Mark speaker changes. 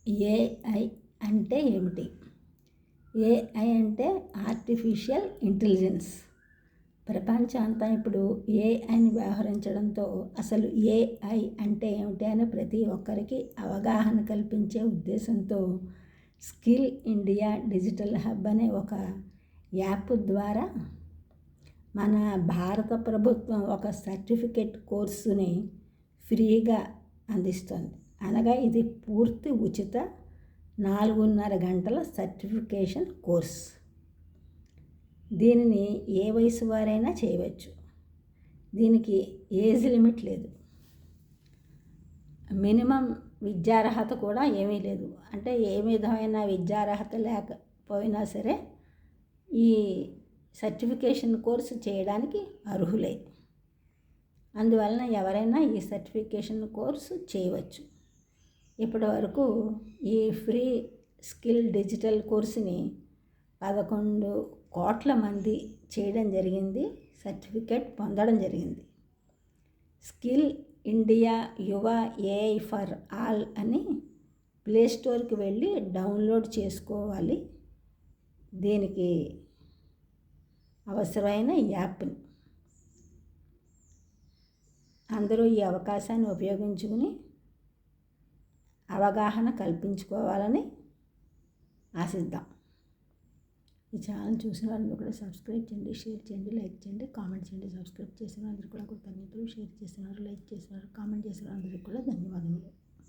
Speaker 1: AI అంటే ఏమిటి? AI అంటే ఆర్టిఫిషియల్ ఇంటెలిజెన్స్. ప్రపంచం అంతా ఇప్పుడు ఏఐని వ్యవహరించడంతో అసలు ఏఐ అంటే ఏమిటి అని ప్రతి ఒక్కరికి అవగాహన కల్పించే ఉద్దేశంతో స్కిల్ ఇండియా డిజిటల్ హబ్ అనే ఒక యాప్ ద్వారా మన భారత ప్రభుత్వం ఒక సర్టిఫికెట్ కోర్సుని ఫ్రీగా అందిస్తుంది. అనగా ఇది పూర్తి ఉచిత 4.5 గంటల సర్టిఫికేషన్ కోర్స్. దీనిని ఏ వయసు వారైనా చేయవచ్చు. దీనికి ఏజ్ లిమిట్ లేదు. మినిమం విద్యార్హత కూడా ఏమీ లేదు. అంటే ఏ విధమైన విద్యార్హత లేకపోయినా సరే ఈ సర్టిఫికేషన్ కోర్సు చేయడానికి అర్హులే. అందువలన ఎవరైనా ఈ సర్టిఫికేషన్ కోర్సు చేయవచ్చు. ఇప్పటి వరకు ఈ ఫ్రీ స్కిల్ డిజిటల్ కోర్సుని 11 కోట్ల మంది చేయడం జరిగింది, సర్టిఫికేట్ పొందడం జరిగింది. స్కిల్ ఇండియా యువ ఏఐ ఫర్ ఆల్ అని ప్లేస్టోర్కి వెళ్ళి డౌన్లోడ్ చేసుకోవాలి. దీనికి అవసరమైన యాప్ని అందరూ ఈ అవకాశాన్ని ఉపయోగించుకుని అవగాహన కల్పించుకోవాలని ఆశిద్దాం. ఈ ఛానల్ చూసిన వాళ్ళందరూ కూడా సబ్స్క్రైబ్ చేయండి, షేర్ చేయండి, లైక్ చేయండి, కామెంట్ చేయండి. సబ్స్క్రైబ్ చేసిన అందరికీ కూడా కృతజ్ఞతలు. షేర్ చేసినారు, లైక్ చేసినారు, కామెంట్ చేసిన అందరికీ కూడా ధన్యవాదములు.